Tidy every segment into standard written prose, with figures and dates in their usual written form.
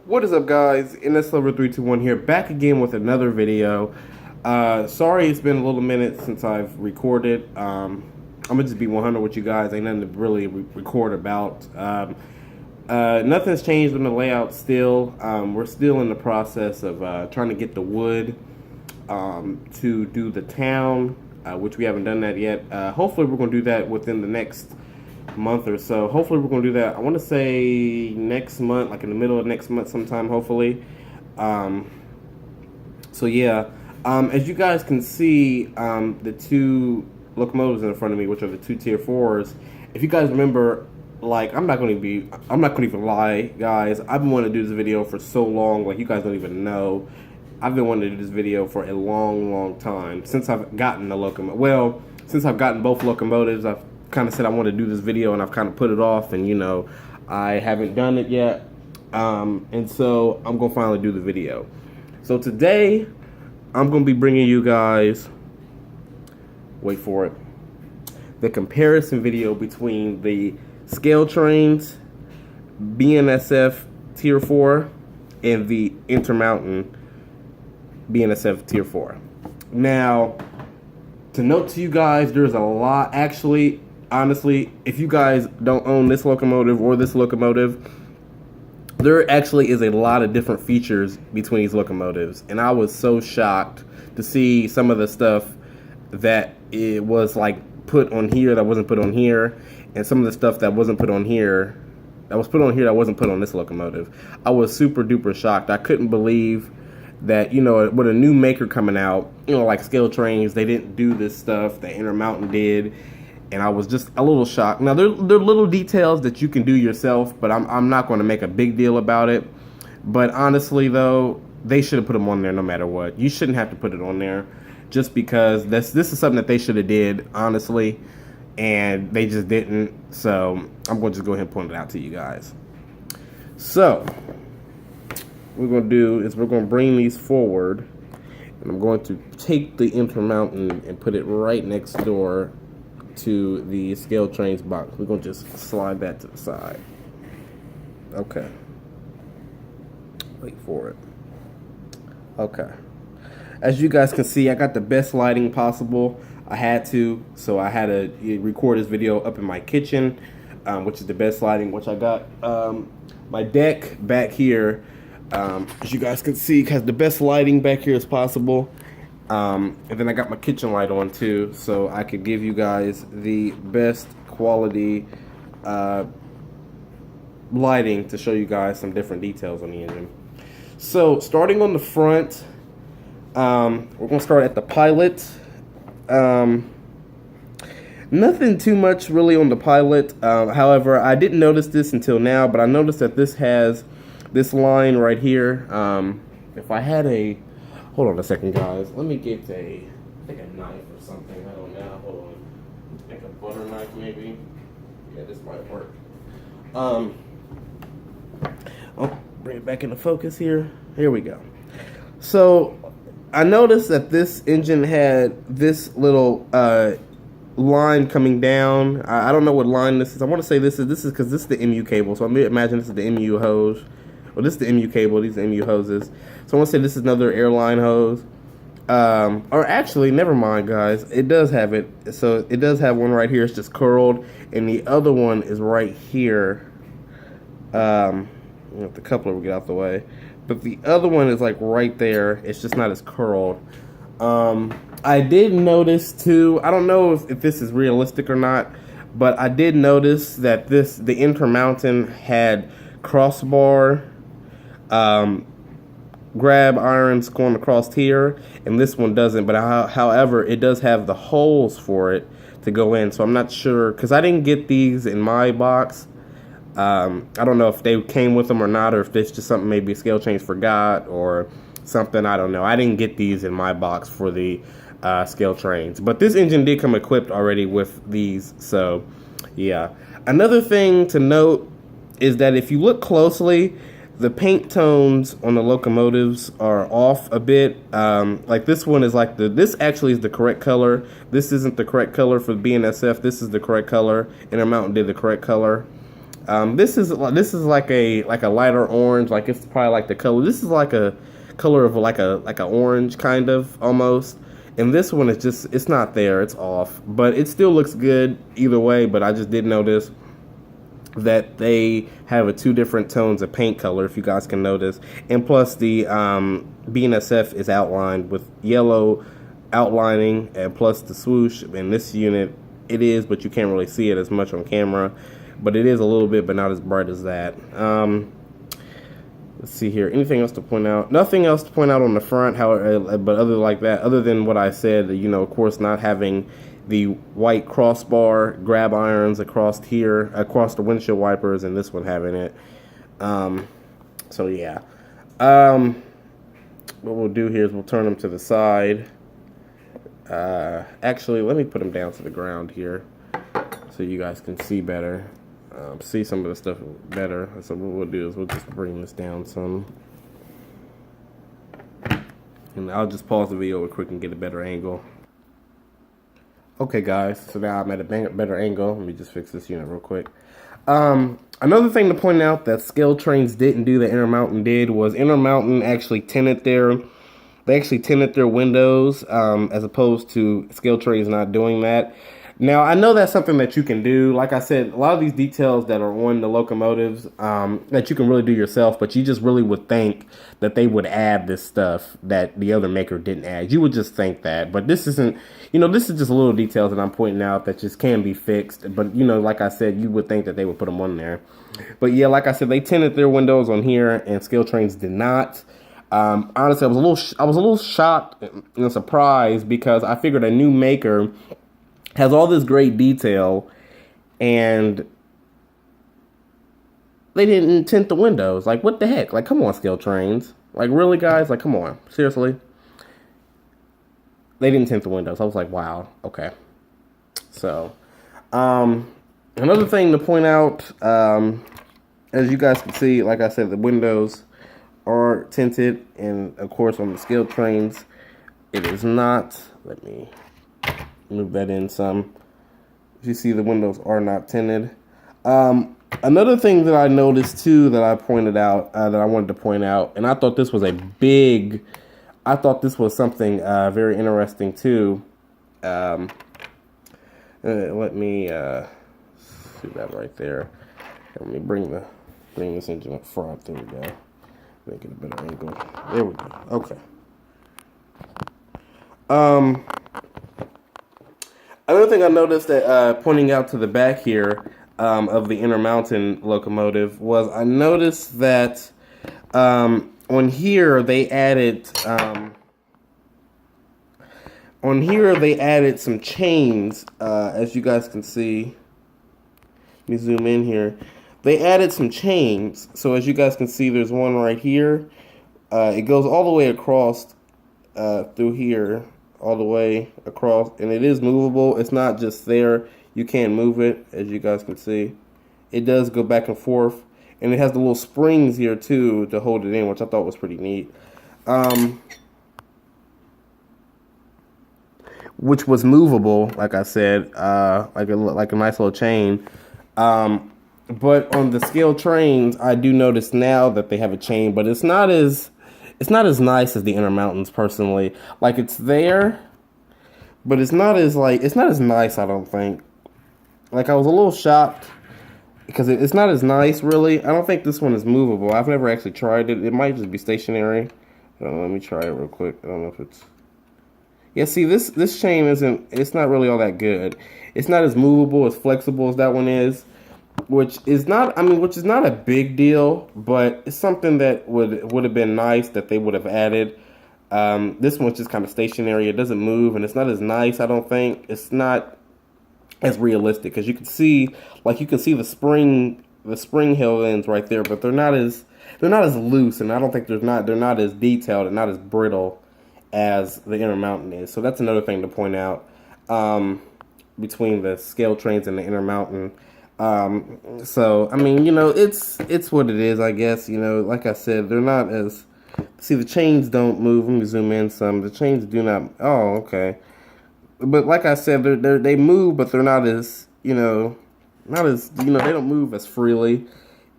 What is up, guys? NSLover321 here, back again with another video. Sorry it's been a little minute since I've recorded. I'm gonna just be 100 with you guys. Ain't nothing to really record about. Nothing's changed on the layout still. We're still in the process of trying to get the wood to do the town, which we haven't done that yet. Hopefully we're gonna do that within the next month or so. Hopefully we're gonna do that. I want to say next month, like in the middle of next month sometime, hopefully. So yeah, as you guys can see, the two locomotives in front of me, which are the two tier 4s, if you guys remember, like, I'm not gonna even lie, guys, I've been wanting to do this video for so long, like, you guys don't even know. I've been wanting to do this video for a long time, since I've gotten the locomotive. Well, since I've gotten both locomotives, I've kind of said I want to do this video, and I've kind of put it off, and I haven't done it yet, and so I'm gonna finally do the video. So today I'm gonna be bringing you guys, wait for it, the comparison video between the Scaletrains BNSF tier 4 and the Intermountain BNSF tier 4. Now, to note to you guys, there's a lot, actually, honestly, if you guys don't own this locomotive or this locomotive, there actually is a lot of different features between these locomotives, and I was so shocked to see some of the stuff that it was like put on here that wasn't put on here, and some of the stuff that wasn't put on here that was put on here that wasn't put on this locomotive. I was super duper shocked. I couldn't believe that, with a new maker coming out, like Scaletrains, they didn't do this stuff that Intermountain did, and I was just a little shocked. Now, there are little details that you can do yourself, but I'm not going to make a big deal about it. But honestly, though, they should have put them on there no matter what. You shouldn't have to put it on there, just because this is something that they should have did, honestly, and they just didn't. So I'm going to just go ahead and point it out to you guys. So what we're going to do is we're going to bring these forward, and I'm going to take the Intermountain and put it right next door to the Scaletrains box. We're going to just slide that to the side. Okay. Wait for it. Okay. As you guys can see, I got the best lighting possible. I had to, so I had to record this video up in my kitchen, which is the best lighting, which I got. My deck back here, as you guys can see, has the best lighting back here as possible. And then I got my kitchen light on too, so I could give you guys the best quality lighting to show you guys some different details on the engine. So starting on the front, we're going to start at the pilot. Nothing too much really on the pilot. However, I didn't notice this until now, but I noticed that this has this line right here. If I had a, hold on a second, guys. Let me get I think a knife or something. I don't know. Hold on. Like a butter knife, maybe. Yeah, this might work. I'll bring it back into focus here. Here we go. So I noticed that this engine had this little line coming down. I don't know what line this is. I want to say this is because this is the MU cable. So I imagine this is the MU hose. Well, this is the MU cable. These are MU hoses. So I want to say this is another airline hose. Or actually, never mind, guys. It does have it. So it does have one right here. It's just curled, and the other one is right here. If the coupler will get out the way, but the other one is like right there. It's just not as curled. I did notice too. I don't know if this is realistic or not, but I did notice that the Intermountain had crossbar grab irons going across here, and this one doesn't. But however, it does have the holes for it to go in. So I'm not sure, because I didn't get these in my box. I don't know if they came with them or not, or if it's just something maybe Scaletrains forgot or something. I don't know. I didn't get these in my box for the Scaletrains, but this engine did come equipped already with these. So yeah. Another thing to note is that if you look closely, the paint tones on the locomotives are off a bit. Like this one is like this actually is the correct color. This isn't the correct color for the BNSF. This is the correct color. Intermountain did the correct color. This is like a lighter orange, like it's probably like the color. This is like a color of like a orange kind of almost. And this one is just, it's not there, it's off, but it still looks good either way. But I just did notice that they have a 2 different tones of paint color, if you guys can notice. And plus the BNSF is outlined with yellow outlining, and plus the swoosh in this unit it is, but you can't really see it as much on camera, but it is a little bit, but not as bright as that. Let's see here, anything else to point out? Nothing else to point out on the front, but other than what I said, you know, of course, not having the white crossbar grab irons across here, across the windshield wipers, and this one having it. So yeah. What we'll do here is we'll turn them to the side. Actually, let me put them down to the ground here so you guys can see better. See some of the stuff better. So what we'll do is we'll just bring this down some. And I'll just pause the video real quick and get a better angle. Okay guys, so now I'm at a better angle. Let me just fix this unit real quick. Another thing to point out that Scaletrains didn't do that Intermountain did was Intermountain actually tinted their windows, as opposed to Scaletrains not doing that. Now, I know that's something that you can do. Like I said, a lot of these details that are on the locomotives, that you can really do yourself, but you just really would think that they would add this stuff that the other maker didn't add. You would just think that, but this isn't, you know, this is just a little details that I'm pointing out that just can be fixed. But, you know, like I said, you would think that they would put them on there. But yeah, like I said, they tinted their windows on here and Scaletrains did not. Honestly, I was a little shocked and surprised because I figured a new maker has all this great detail and they didn't tint the windows. Like, what the heck? Like, come on, Scaletrains. Like, really, guys? Like, come on. Seriously? They didn't tint the windows. I was like, wow. Okay. So, another thing to point out, as you guys can see, like I said, the windows are tinted, and of course on the Scaletrains it is not. Let me move that in some. As you see, the windows are not tinted. Another thing that I noticed too that I pointed out, that I wanted to point out, and I thought this was something very interesting too. Let me see that right there. Let me bring this engine up front. There we go. Make it a better angle. There we go. Okay. Another thing I noticed that pointing out to the back here of the Intermountain locomotive was I noticed that on here they added some chains, as you guys can see. Let me zoom in here. They added some chains, so as you guys can see, there's one right here. It goes all the way across through here, all the way across, and it is movable. It's not just there. You can move it, as you guys can see. It does go back and forth, and it has the little springs here too to hold it in, which I thought was pretty neat. Which was movable, like I said, like a nice little chain. But on the Scaletrains, I do notice now that they have a chain, but it's not as nice as the Intermountains personally. Like, it's there, but it's not as nice, I don't think. Like, I was a little shocked because it's not as nice, really. I don't think this one is movable. I've never actually tried it. It might just be stationary. Let me try it real quick. I don't know if it's... Yeah, see, this chain it's not really all that good. It's not as movable, as flexible as that one is. Which is not a big deal, but it's something that would have been nice that they would have added. This one's just kind of stationary. It doesn't move, and it's not as nice, I don't think. It's not as realistic, because you can see the spring hill ends right there, but they're not as loose, and I don't think they're not as detailed and not as brittle as the Intermountain is. So that's another thing to point out between the Scaletrains and the Intermountain. So, I mean, you know, it's what it is, I guess. You know, like I said, they're not as... See, the chains don't move. Let me zoom in some. The chains do not... Oh, okay. But like I said, they move, but they're not as, you know... not as, they don't move as freely,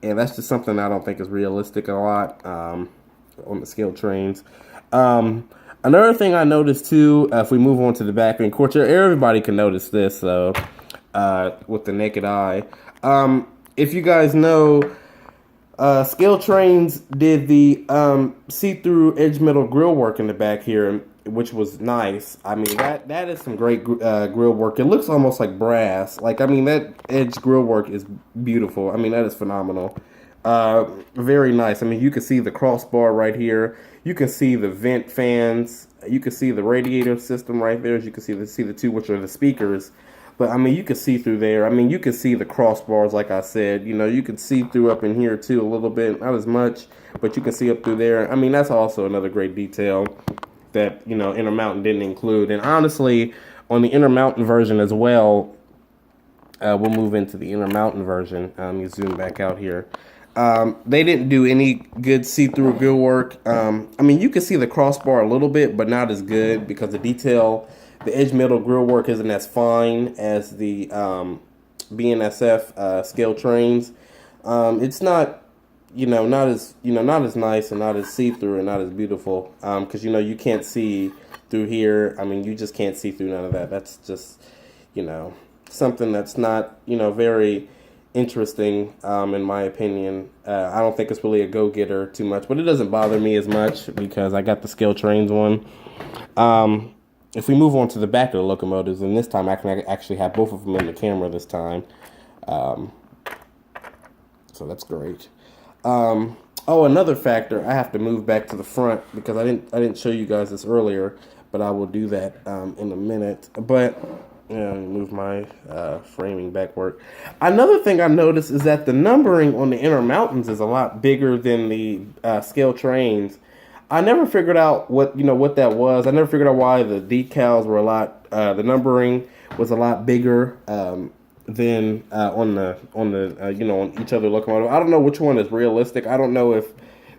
and that's just something I don't think is realistic a lot on the Scaletrains. Another thing I noticed too, if we move on to the back, of course, everybody can notice this though, with the naked eye. If you guys know, Scaletrains did the see-through edge metal grill work in the back here, which was nice. I mean, that is some great grill work. It looks almost like brass. Like, I mean, that edge grill work is beautiful. I mean, that is phenomenal. Very nice. I mean, you can see the crossbar right here. You can see the vent fans. You can see the radiator system right there. As you can see the two, which are the speakers. But, I mean, you can see through there. I mean, you can see the crossbars, like I said. You can see through up in here, too, a little bit. Not as much, but you can see up through there. I mean, that's also another great detail that, Intermountain didn't include. And, honestly, on the Intermountain version as well, we'll move into the Intermountain version. Let me zoom back out here. They didn't do any good see-through grill work. I mean, you can see the crossbar a little bit, but not as good because the edge metal grill work isn't as fine as the BNSF Scaletrains. It's not, not as nice and not as see-through and not as beautiful. Because you can't see through here. I mean, you just can't see through none of that. That's just, something that's not, very interesting in my opinion. I don't think it's really a go-getter too much, but it doesn't bother me as much because I got the Scaletrains one. If we move on to the back of the locomotives, and this time I can actually have both of them in the camera this time. So that's great. Oh, another factor, I have to move back to the front because I didn't show you guys this earlier, but I will do that in a minute. But move my framing backward. Another thing I noticed is that the numbering on the Intermountains is a lot bigger than the Scaletrains. I never figured out what that was. I never figured out why the decals were a lot. The numbering was a lot bigger than on each other locomotive. I don't know which one is realistic. I don't know if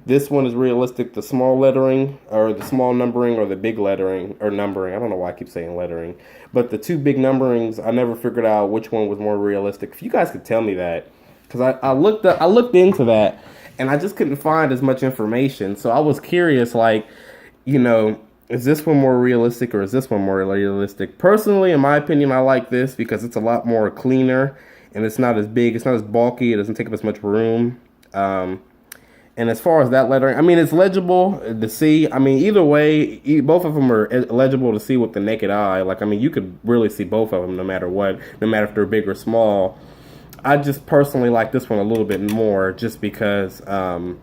this one is realistic, the small lettering or the small numbering or the big lettering or numbering. I don't know why I keep saying lettering, but the two big numberings. I never figured out which one was more realistic. If you guys could tell me that, because I looked into that. And I just couldn't find as much information. So I was curious, like, is this one more realistic or is this one more realistic? Personally, in my opinion, I like this because it's a lot more cleaner and it's not as big. It's not as bulky. It doesn't take up as much room. And as far as that lettering, I mean, it's legible to see. I mean, either way, both of them are legible to see with the naked eye. Like, I mean, you could really see both of them no matter what, no matter if they're big or small. I just personally like this one a little bit more just because, the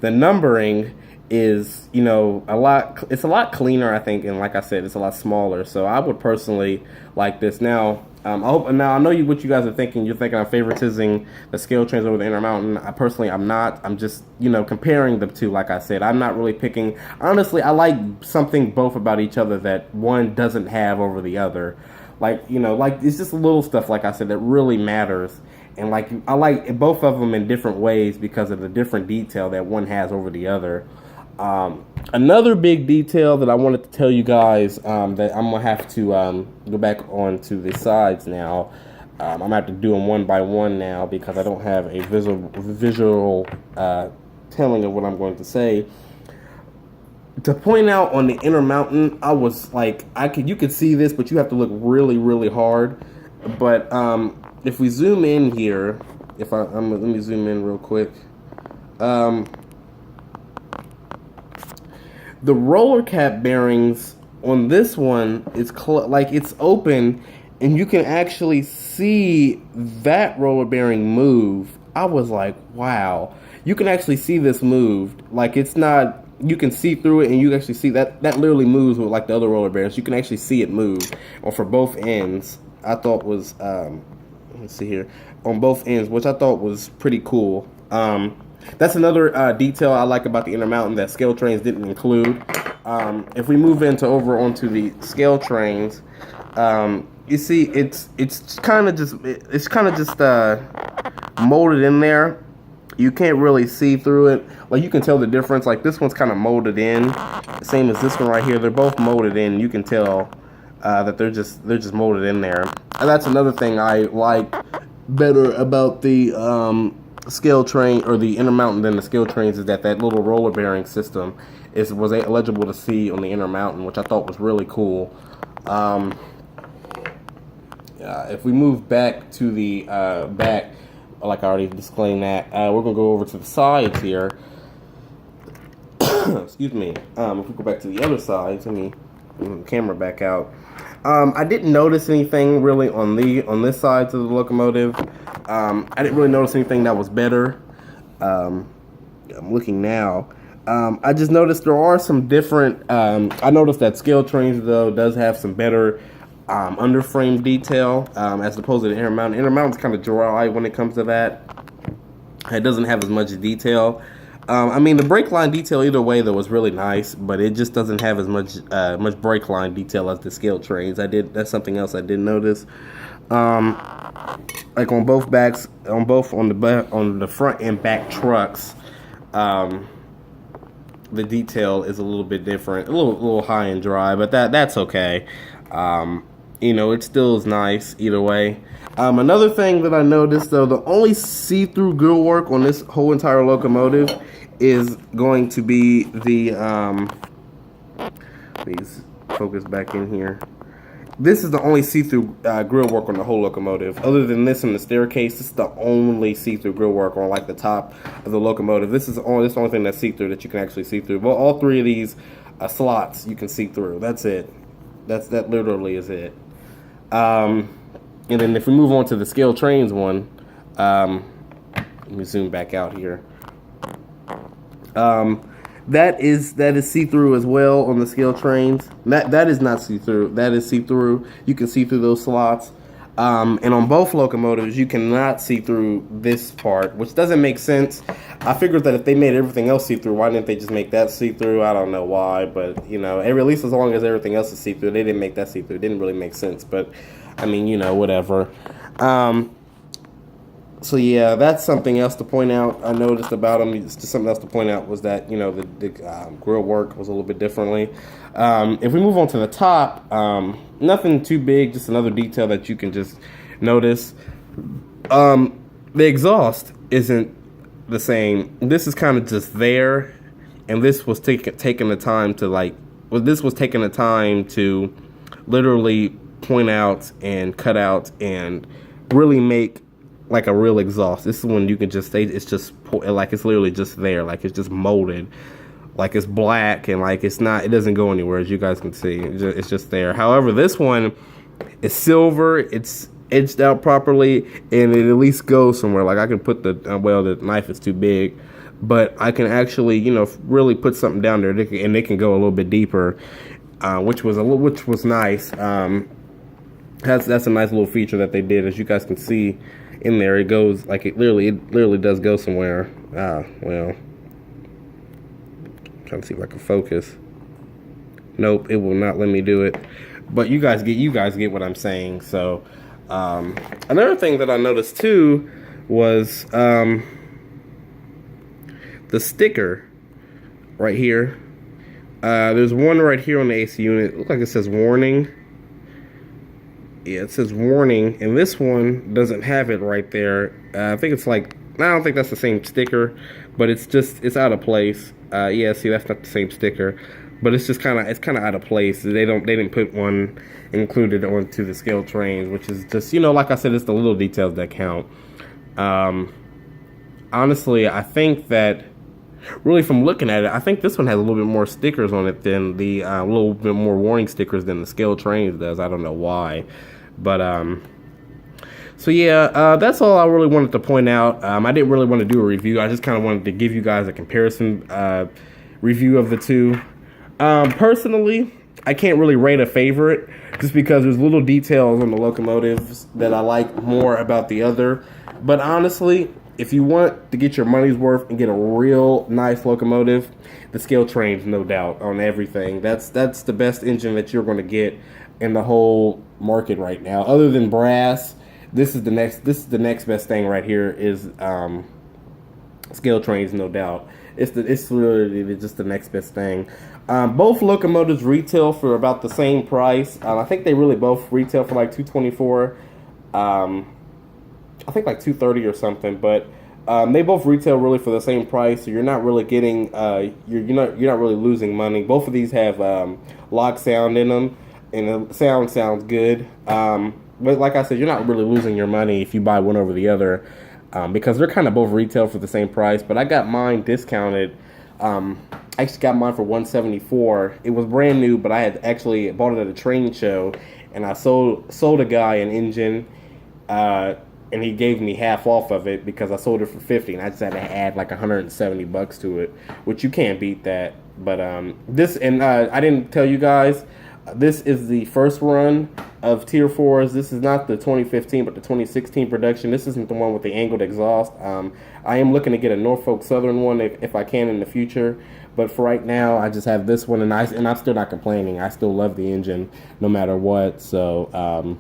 numbering is, it's a lot cleaner, I think, and like I said, it's a lot smaller. So I would personally like this. Now, I know what you guys are thinking. You're thinking I'm favoritizing the Scaletrains over the Intermountain. I'm not. I'm just, comparing the two. Like I said, I'm not really picking. Honestly, I like something both about each other that one doesn't have over the other. Like, it's just little stuff, like I said, that really matters. And like, I like both of them in different ways because of the different detail that one has over the other. Another big detail that I wanted to tell you guys that I'm gonna have to go back onto the sides now. I'm gonna have to do them one by one now because I don't have a visual telling of what I'm going to say. To point out on the Intermountain, I was like, you could see this, but you have to look really, really hard. But if we zoom in here, let me zoom in real quick. The roller cap bearings on this one is it's open, and you can actually see that roller bearing move. I was like, wow, you can actually see this moved. Like, it's not. You can see through it, and you actually see that literally moves with like the other roller bearings. You can actually see it move, or for both ends. I thought was let's see here, on both ends, which I thought was pretty cool. That's another detail I like about the Intermountain that Scaletrains didn't include. If we move over onto the Scaletrains, you see it's kind of just molded in there. You can't really see through it. Like, you can tell the difference. Like, this one's kind of molded in, same as this one right here. They're both molded in. You can tell that they're just molded in there. And that's another thing I like better about the Scaletrain or the Intermountain than the Scaletrains is that little roller bearing system was eligible to see on the Intermountain, which I thought was really cool. If we move back to the back, like I already disclaimed that, we're gonna go over to the sides here. Excuse me. If we go back to the other sides, let me move the camera back out. I didn't notice anything really on this side to the locomotive. I didn't really notice anything that was better. I'm looking now. I just noticed there are some different. I noticed that Scaletrains though does have some better underframe detail as opposed to the Intermountain. Intermountain's kind of dry when it comes to that. It doesn't have as much detail. I mean, the brake line detail either way though was really nice, but it just doesn't have as much brake line detail as the Scaletrains. That's something else I did notice. Like on both backs, on the front and back trucks, the detail is a little bit different, a little high and dry, but that's okay. It still is nice either way. Another thing that I noticed though, the only see-through grille work on this whole entire locomotive is going to be the please focus back in here. This is the only see-through grille work on the whole locomotive. Other than this and the staircase, this is the only see-through grille work on like the top of the locomotive. This is the only thing that's see-through that you can actually see through. Well, all three of these slots you can see through. That's it. That literally is it. And then if we move on to the Scaletrains one, let me zoom back out here. That is see-through as well on the Scaletrains. That is not see-through. That is see-through. You can see through those slots. And on both locomotives, you cannot see through this part, which doesn't make sense. I figured that if they made everything else see-through, why didn't they just make that see-through? I don't know why, but at least as long as everything else is see-through, they didn't make that see-through. It didn't really make sense, but I mean, whatever. So yeah, that's something else to point out. I noticed about them. Just something else to point out was that the grill work was a little bit differently. If we move on to the top, nothing too big, just another detail that you can just notice. The exhaust isn't the same. This is kind of just there, and this was taking the time to literally point out and cut out and really make like a real exhaust. This is when you can just say it's just like it's literally just there, like it's just molded, like it's black and like it doesn't go anywhere, as you guys can see. It's just there. However, this one is silver. It's edged out properly, and it at least goes somewhere. Like I can put the knife is too big, but I can actually really put something down there, and it can go a little bit deeper, which was nice. That's a nice little feature that they did, as you guys can see. In there, it goes like it literally does go somewhere. Well, trying to see if I can focus. Nope, it will not let me do it. But you guys get what I'm saying. So another thing that I noticed too was the sticker right here. There's one right here on the AC unit. It looks like it says warning. Yeah, it says warning, and this one doesn't have it right there. I think it's like, I don't think that's the same sticker, but it's out of place. Yeah, see, that's not the same sticker, but it's just kind of out of place. They didn't put one included onto the Scaletrains, which is just, like I said, it's the little details that count. Honestly, I think that really from looking at it, I think this one has a little bit more stickers on it than the a little bit more warning stickers than the Scaletrains does. I don't know why. But so yeah, that's all I really wanted to point out. I didn't really want to do a review. I just kind of wanted to give you guys a comparison review of the two. Personally, I can't really rate a favorite just because there's little details on the locomotives that I like more about the other. But honestly, if you want to get your money's worth and get a real nice locomotive, the Scaletrains, no doubt, on everything. That's the best engine that you're going to get in the whole market right now. Other than brass, this is the next best thing right here is Scaletrains, no doubt. It's literally just the next best thing. Both locomotives retail for about the same price. I think they really both retail for like $224. I think like $230 or something, but they both retail really for the same price. So you're not really getting you're not really losing money. Both of these have lock sound in them, and the sound sounds good. But like I said, you're not really losing your money if you buy one over the other. Because they're kind of both retail for the same price, but I got mine discounted. I actually got mine for $174. It was brand new, but I had actually bought it at a train show, and I sold a guy an engine, and he gave me half off of it because I sold it for $50, and I just had to add like $170 to it, which you can't beat that. But I didn't tell you guys. This is the first run of Tier 4s. This is not the 2015, but the 2016 production. This isn't the one with the angled exhaust. I am looking to get a Norfolk Southern one if I can in the future. But for right now, I just have this one, and I'm still not complaining. I still love the engine no matter what. So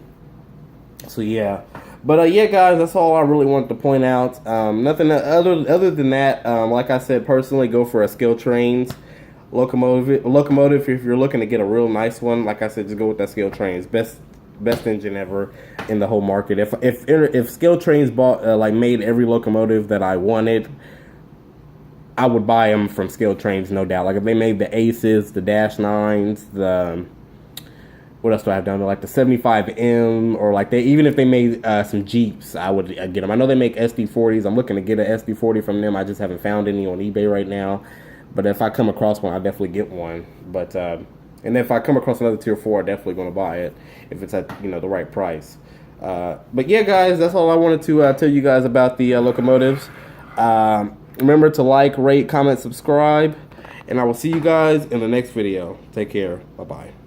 yeah. But yeah, guys, that's all I really wanted to point out. Nothing other than that. Like I said, personally, go for a Scaletrains locomotive. If you're looking to get a real nice one, like I said, just go with that Scaletrains. Best engine ever in the whole market. If Scaletrains bought made every locomotive that I wanted, I would buy them from Scaletrains, no doubt. Like if they made the Aces, the Dash 9s, the what else do I have down there? Like the 75M, or like even if they made some Jeeps, I would get them. I know they make SD40s. I'm looking to get an SD40 from them. I just haven't found any on eBay right now. But if I come across one, I'll definitely get one. But and if I come across another Tier 4, I'm definitely going to buy it if it's at the right price. But yeah, guys, that's all I wanted to tell you guys about the locomotives. Remember to like, rate, comment, subscribe, and I will see you guys in the next video. Take care. Bye-bye.